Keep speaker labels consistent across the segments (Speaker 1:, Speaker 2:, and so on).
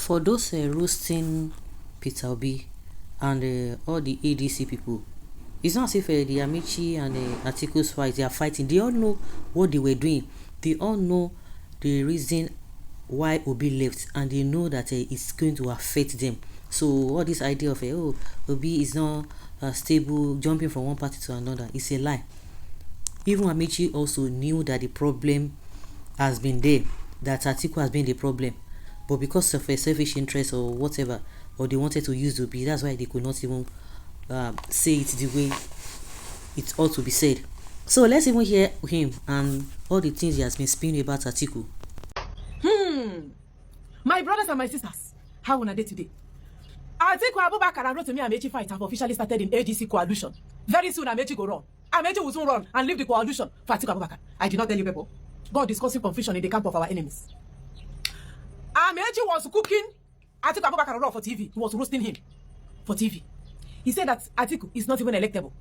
Speaker 1: For those roasting Peter Obi and all the ADC people, it's not as if the Ameachi and Atiku's fight, they are fighting. They all know what they were doing. They all know the reason why Obi left, and they know that it's going to affect them. So all this idea of Obi is not stable, jumping from one party to another, is a lie. Even Ameachi also knew that the problem has been there, that Atiku has been the problem, but because of a selfish interest or whatever, or they wanted to use Obi, that's why they could not even say it the way it ought to be said. So let's even hear him and all the things he has been spinning about Atiku.
Speaker 2: My brothers and my sisters, how are they today? Atiku Abubakar wrote to me Ameachi fight have officially started in ADC coalition. Very soon Ameachi go run. Ameachi will soon run and leave the coalition for Atiku Abubakar. I did not tell you people. God is causing confusion in the camp of our enemies. Ameachi was cooking Atiku Abubakar raw for TV. He was roasting him for TV. He said that Atiku is not even electable.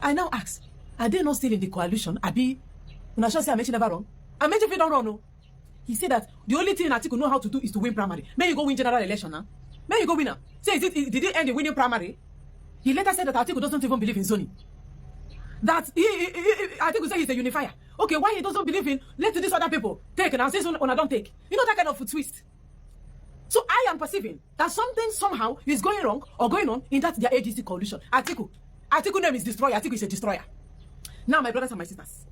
Speaker 2: I now ask, are they not still in the coalition? Abi, una sure say Ameachi never run? Ameachi if he don't run, no. He said that the only thing Atiku know how to do is to win primary. May you go win general election now. May you go winner. Say, did he end in winning primary? He later said that Atiku doesn't even believe in zoning. That Atiku said he's a unifier. Okay, why he doesn't believe in let these other people take and say so don't take? You know that kind of twist. So I am perceiving that something somehow is going wrong or going on in that their ADC coalition. Atiku name is destroyer. Atiku is a destroyer. Now, my brothers and my sisters,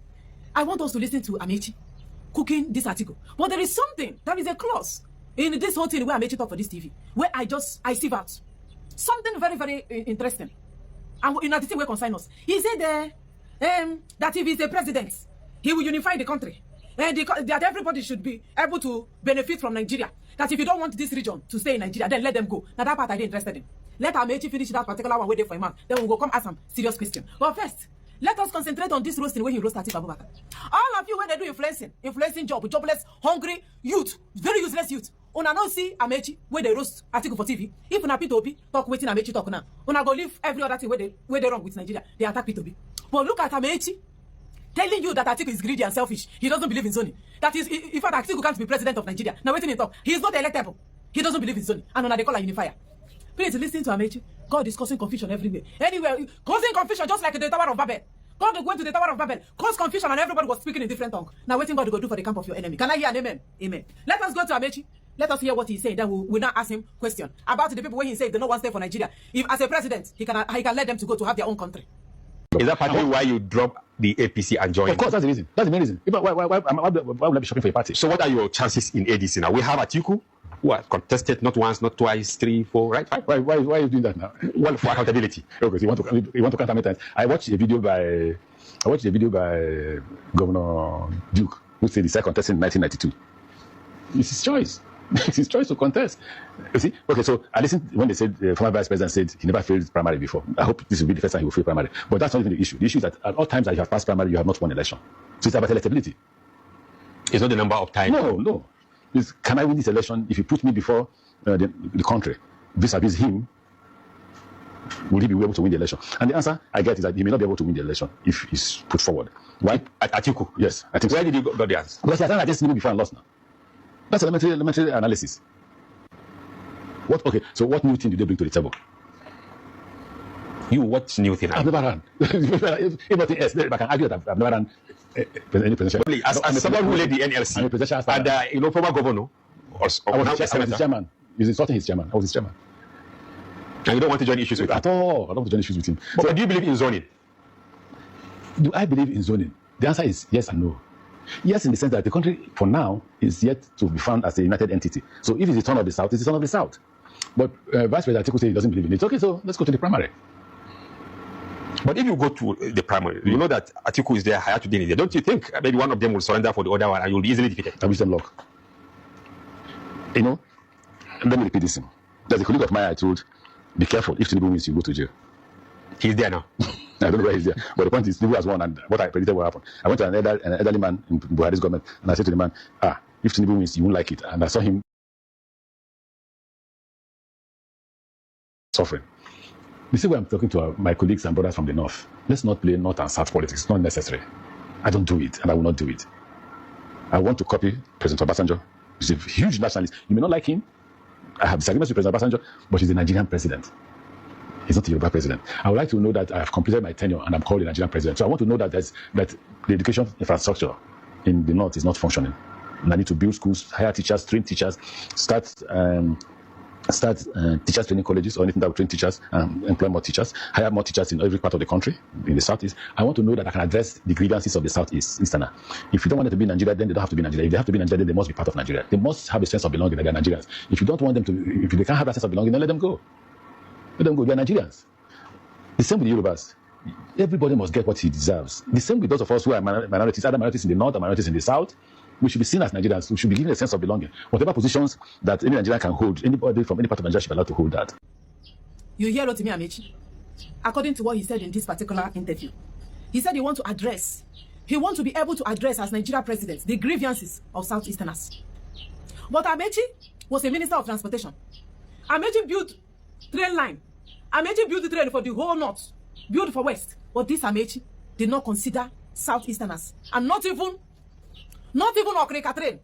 Speaker 2: I want us to listen to Ameachi cooking this article. But there is something, there is a clause in this whole thing where Ameachi talk for this TV, where I see out something very, very interesting. And in that way concern us. He said that if he's a president, he will unify the country. That everybody should be able to benefit from Nigeria. That if you don't want this region to stay in Nigeria, then let them go. Now that part I didn't interested in. Let Ameachi finish that particular one waiting for a man. Then we'll go come ask some serious question. But first, let us concentrate on this roasting when you roast Atiku Abubakar. All of you when they do influencing job, jobless, hungry youth, very useless youth. Una no see Ameachi where they roast Atiku for TV. If una P2B talk waiting Ameachi talk now. Una go leave every other thing where they wrong with Nigeria. They attack P2B. But look at Ameachi telling you that Atiku is greedy and selfish. He doesn't believe in zoning. That is, in fact, Atiku can't be president of Nigeria. Now waiting in talk. He is not electable. He doesn't believe in zoning. And una they call a unifier. Please listen to Ameachi. God is causing confusion everywhere. Anywhere, causing confusion just like the Tower of Babel. God went to the Tower of Babel, caused confusion, and everybody was speaking in different tongue. Now waiting God to go do for the camp of your enemy. Can I hear an amen? Amen. Let us go to Ameachi. Let us hear what he said. Then we'll now ask him question about the people when he said they don't want to stay for Nigeria. If as a president, he can let them to go to have their own country.
Speaker 3: Is that partly why you drop the APC and join?
Speaker 4: Of course, that's the reason. That's the main reason. Why would I be shopping for a party?
Speaker 3: So what are your chances in ADC now? We have Atiku, who has contested not once, not twice, 3, 4, right?
Speaker 4: Why are you doing that now?
Speaker 3: Well, for accountability.
Speaker 4: Okay, so you want to count how many times? I watched a video by Governor Duke, who said he started contesting in 1992. It's his choice. It's his choice to contest. You see? Okay, so I listened when they said the former vice president said he never failed primary before. I hope this will be the first time he will fail primary. But that's not even the issue. The issue is that at all times that you have passed primary, you have not won election. So it's about electability.
Speaker 3: It's not the number of times.
Speaker 4: No. It's, can I win this election if you put me before the country vis-a-vis him? Will he be able to win the election? And the answer I get is that he may not be able to win the election if he's put forward. Why?
Speaker 3: Atiku?
Speaker 4: Yes, I think so.
Speaker 3: Where did you got the answer?
Speaker 4: Because I thought I just knew before I lost now. That's elementary analysis. So what new thing did they bring to the table?
Speaker 3: What new thing?
Speaker 4: I've never run. If nothing else, I can argue that I've never run any presidential.
Speaker 3: As someone who led the NLC and former governor,
Speaker 4: I was his chairman. He's insulting his chairman. I was his chairman.
Speaker 3: And you don't want to join issues with him?
Speaker 4: At all. I don't want to join issues with him.
Speaker 3: But do you believe in zoning?
Speaker 4: Do I believe in zoning? The answer is yes and no. Yes, in the sense that the country, for now, is yet to be found as a united entity. So if it's the turn of the South, it's the turn of the South. But Vice President Atiku says he doesn't believe in it. Okay, so let's go to the primary.
Speaker 3: But if you go to the primary, you know that Atiku is there, Hayatuddin is there. Don't you think maybe one of them will surrender for the other one and you'll be easily defeated?
Speaker 4: I wish them luck. You know, let me repeat this thing. There's a colleague of mine I told, be careful. If Tinubu wins, you go to jail.
Speaker 3: He's there now.
Speaker 4: I don't know where he's there. But the point is, Tinubu has won, and what I predicted will happen. I went to an elderly man in Buhari's government, and I said to the man, if Tinubu wins, you won't like it. And I saw him suffering. You see why I'm talking to my colleagues and brothers from the North. Let's not play North and South politics. It's not necessary. I don't do it, and I will not do it. I want to copy President Obasanjo. He's a huge nationalist. You may not like him, I have disagreements with President Obasanjo, but he's a Nigerian president. He's not a Yoruba president. I would like to know that I have completed my tenure and I'm called a Nigerian president. So I want to know that that the education infrastructure in the north is not functioning. And I need to build schools, hire teachers, train teachers, start teachers training colleges or anything that will train teachers, employ more teachers, hire more teachers in every part of the country, in the southeast. I want to know that I can address the grievances of the southeasterner. If you don't want them to be in Nigeria, then they don't have to be in Nigeria. If they have to be in Nigeria, then they must be part of Nigeria. They must have a sense of belonging that they are Nigerians. If you don't want them to, if they can't have that sense of belonging, then let them go. Let them go. They are Nigerians. The same with the Yorubas. Everybody must get what he deserves. The same with those of us who are minorities, either minorities in the north or minorities in the south. We should be seen as Nigerians. We should be given a sense of belonging. Whatever positions that any Nigerian can hold, anybody from any part of Nigeria should be allowed to hold that.
Speaker 2: You hear Rotimi Amechi? According to what he said in this particular interview, he said he wants to be able to address as Nigeria president the grievances of Southeasterners. But Amechi was a minister of transportation. Amechi built train line. Amechi built the train for the whole north, built for west. But this Amechi did not consider Southeasterners, and not even Okrika train,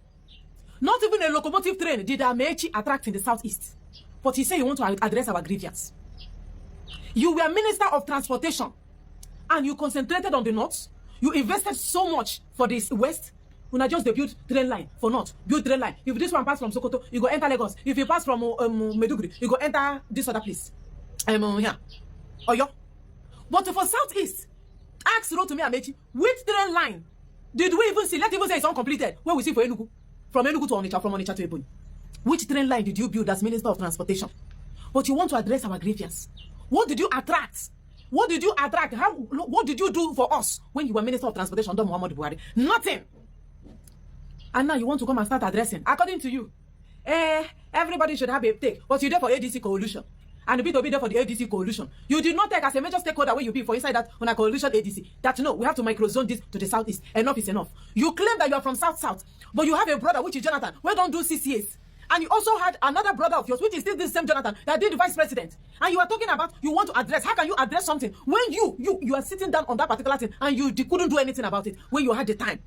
Speaker 2: not even a locomotive train did Amechi attract in the southeast. But he said he wants to address our grievance. You were minister of transportation and you concentrated on the north. You invested so much for this west. When I just build train line for north, build train line. If this one pass from Sokoto, you go enter Lagos. If you pass from Meduguri, you go enter this other place. Here, Oyo. But for southeast, ask Rotimi Amechi, which train line did we even see? Let's even say it's uncompleted. Where we see for Enugu, from Enugu to Onitsha, from Onitsha to Ebonyi. Which train line did you build as Minister of Transportation? But you want to address our grievance. What did you attract? What did you attract? What did you do for us when you were Minister of Transportation under Muhammadu Buhari? Nothing. And now you want to come and start addressing. According to you, everybody should have a take. But you're there for ADC coalition. And be there for the ADC coalition. You did not take as a major stakeholder where you be for inside that on a coalition ADC. That no, we have to microzone this to the southeast. Enough is enough. You claim that you are from south, but you have a brother which is Jonathan. We don't do CCAs. And you also had another brother of yours, which is still this same Jonathan, that did the vice president. And you are talking about you want to address. How can you address something when you are sitting down on that particular thing and you couldn't do anything about it when you had the time?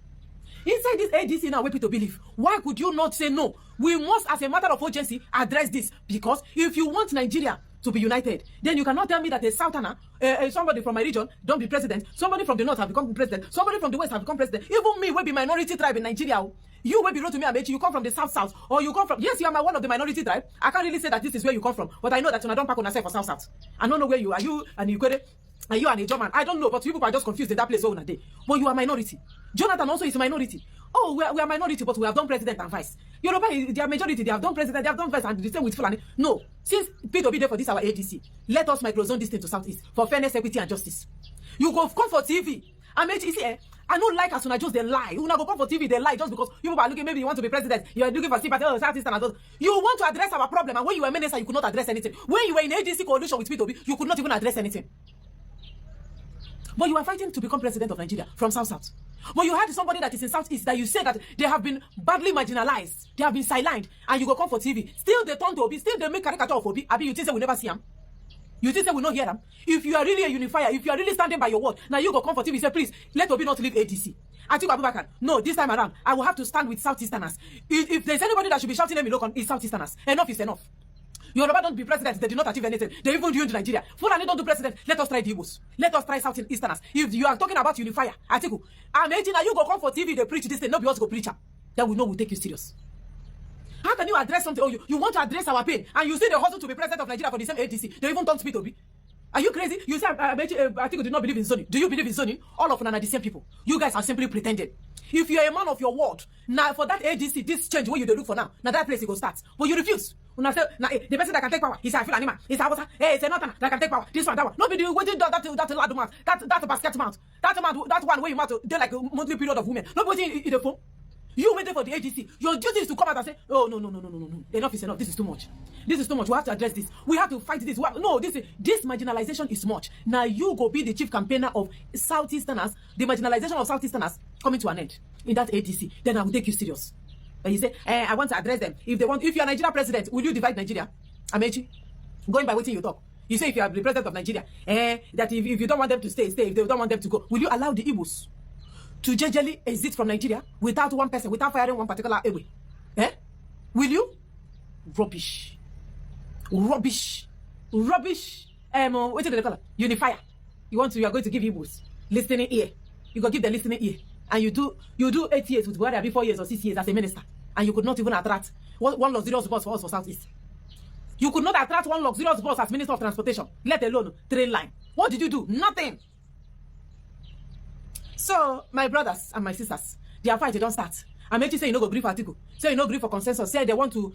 Speaker 2: Inside this ADC now, where people believe, why could you not say no? We must, as a matter of urgency, address this. Because if you want Nigeria to be united, then you cannot tell me that a southerner, somebody from my region, don't be president. Somebody from the north have become president. Somebody from the west have become president. Even me, will be minority tribe in Nigeria. You will be Rotimi Amechi. You come from the south, or you come from. Yes, you are one of the minority tribe. I can't really say that this is where you come from, but I know that you don't pack on yourself for south. I don't know where you are. You and Ukwere. Are you and a German? I don't know, but you people are just confused in that place all day. But you are minority. Jonathan also is a minority. Oh, we are minority, but we have done president and vice. Yoruba, they are majority. They have done president, they have done vice, and the same with Fulani. No, since Peter be there for this our ADC, let us microzone this thing to southeast for fairness, equity, and justice. You go come for TV. Amechi, see, I don't like as soon as just they lie. You now go come for TV, they lie just because you are looking. Maybe you want to be president. You are looking for sympathy. Oh, southeast and others. You want to address our problem, and when you were minister, you could not address anything. When you were in ADC coalition with Peter, you could not even address anything. But you are fighting to become president of Nigeria from south. But you had somebody that is in southeast that you say that they have been badly marginalized, they have been sidelined, and you go come for TV. Still they turn to Obi, still they make caricature of Obi. Abi, you think say we never see him? You think say we not hear him? If you are really a unifier, if you are really standing by your word, now you go come for TV, say please, let Obi not leave ADC. Atiku Abubakar, no, this time around, I will have to stand with Southeasterners. If there's anybody that should be shouting at me, look on, it's Southeasterners. Enough is enough. Yoruba don't be president, they did not achieve anything. They even ruined Nigeria. Fulani don't do president, let us try the Igbos. Let us try Southeasterners. If you are talking about unifier, Atiku, Ameachi, now you go come for TV, they preach this thing, nobody else go preach. Then we know we'll take you serious. How can you address something? Oh, you want to address our pain, and you see the hustle to be president of Nigeria for the same ADC. They even don't speak to be. Are you crazy? You say Atiku did not believe in zoning. Do you believe in zoning? All of them are the same people. You guys are simply pretending. If you are a man of your word, now for that ADC, this change where you look for now that place it go start. But you refuse. Now the person that can take power, he's a Fulani man. He's a Hausa. Hey, it's a northern that can take power. This one, that one. Nobody waiting that lad mouth. That basket mouth. That one where you mouth they like a monthly period of women. Nobody in the phone. You waiting for the ADC. Your duty is to come out and say, oh no. Enough is enough. This is too much. This is too much. We have to address this. We have to fight this. This marginalization is much. Now you go be the chief campaigner of Southeasterners. The marginalization of Southeasterners coming to an end in that ADC. Then I will take you serious. And you say, I want to address them. If you are Nigeria president, will you divide Nigeria? Amechi, going by what you talk. You say if you are the president of Nigeria, that if you don't want them to stay. If they don't want them to go, will you allow the Igbos to gingerly exit from Nigeria without one person, without firing one particular away? Will you? Rubbish. Rubbish. What do they call it? Unifier. You are going to give Igbos listening ear. You go give the listening ear. And you do 8 years with whether be 4 years or 6 years as a minister. And you could not even attract one luxurious bus for us for Southeast. You could not attract one luxurious bus as Minister of Transportation, let alone train line. What did you do? Nothing. So, my brothers and my sisters, their fight, they don't start. Ameachi say you no go agree for Atiku. Say you no agree for consensus. Say they want to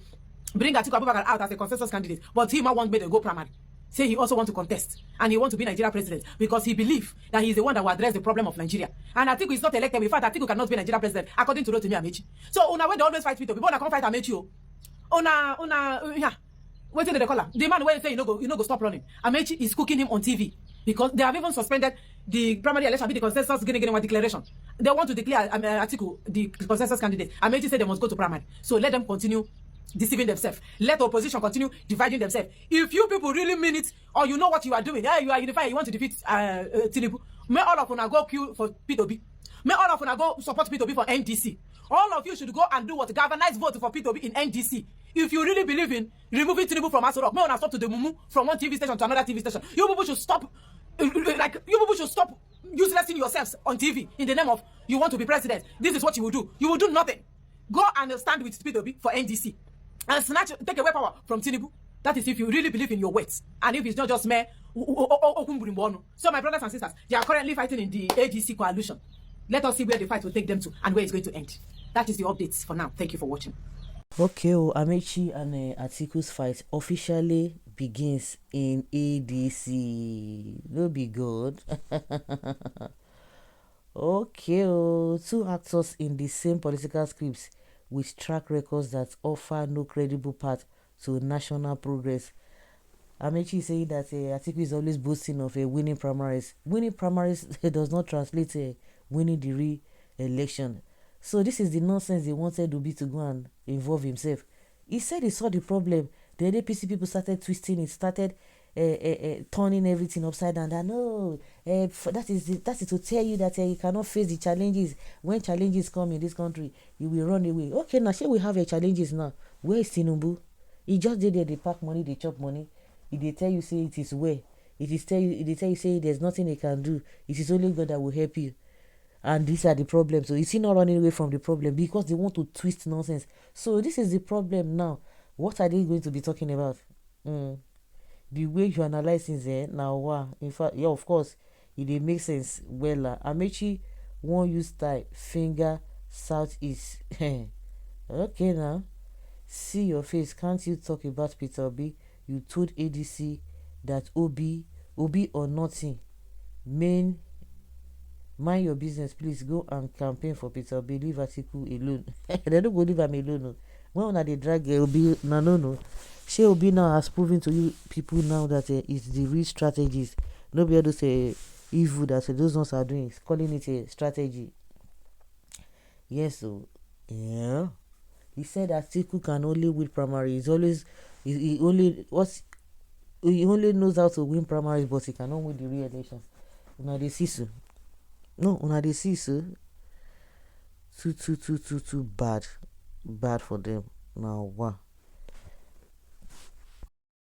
Speaker 2: bring Atiku Abubakar out as a consensus candidate. But he might want me to go primary. Say he also want to contest. And he want to be Nigeria president. Because he believe that he is the one that will address the problem of Nigeria. And Atiku is not elected. In fact, Atiku cannot be Nigeria president, according to Rotimi Amechi. So, una when they always fight people, people can't fight Amechi. Yeah. What did they call him? The man when say you no go stop running. Amechi is cooking him on TV. Because they have even suspended the primary election, the consensus getting one declaration. They want to declare Atiku the consensus candidate. Amechi said they must go to primary. So let them continue deceiving themselves. Let the opposition continue dividing themselves. If you people really mean it, or you know what you are doing, you are unified, you want to defeat Tinubu, may all of you go queue for P2B. May all of you go support P2B for NDC. All of you should go and do what? Galvanize vote for P2B in NDC. If you really believe in removing Tinubu from Aso Rock, may one stop to the mumu from one TV station to another TV station. You people should stop. You people should stop uselessing yourselves on TV in the name of you want to be president. This is what you will do. You will do nothing. Go and stand with P2B for NDC and take away power from Tinubu. That is if you really believe in your words and if it's not just mere. So my brothers and sisters, they are currently fighting in the ADC coalition. Let us see where the fight will take them to and where it's going to end. That is the updates for now. Thank you for watching.
Speaker 1: Okay, Amechi and Atiku's fight officially begins in ADC. No be good. Okay, two actors in the same political scripts with track records that offer no credible path to national progress. Amechi is saying that Atiku is always boasting of winning primaries. Winning primaries does not translate winning the re-election. So this is the nonsense they wanted Obi to go and involve himself. He said he saw the problem. The APC people started twisting it, started turning everything upside down. That no, that is to tell you that you cannot face the challenges. When challenges come in this country, you will run away. Okay, now shall we have challenges now? Where is Tinubu? He just did there, they pack money, they chop money. If they tell you say it is where, they tell you say there's nothing they can do. It is only God that will help you. And these are the problems. So is he not running away from the problem because they want to twist nonsense? So this is the problem now. What are they going to be talking about? The way you analyze things now, wow. In fact, yeah, of course, it makes sense. Well, Amechi won't use style, finger, southeast. Okay now. See your face. Can't you talk about Peter Obi? You told ADC that Obi or nothing. Mind your business, please. Go and campaign for Peter Obi. Leave Atiku alone. They don't go leave him alone. No. When they drag Obi, no. She Obi now has proven to you people now that it's the real strategies. Nobody able to say evil that those ones are doing. It's calling it a strategy. Yes, so yeah. He said that Atiku can only win primaries. He only knows how to win primaries, but he cannot win the re-elections. Now they see so. No, una dey see so. Too bad for them. Now, wow.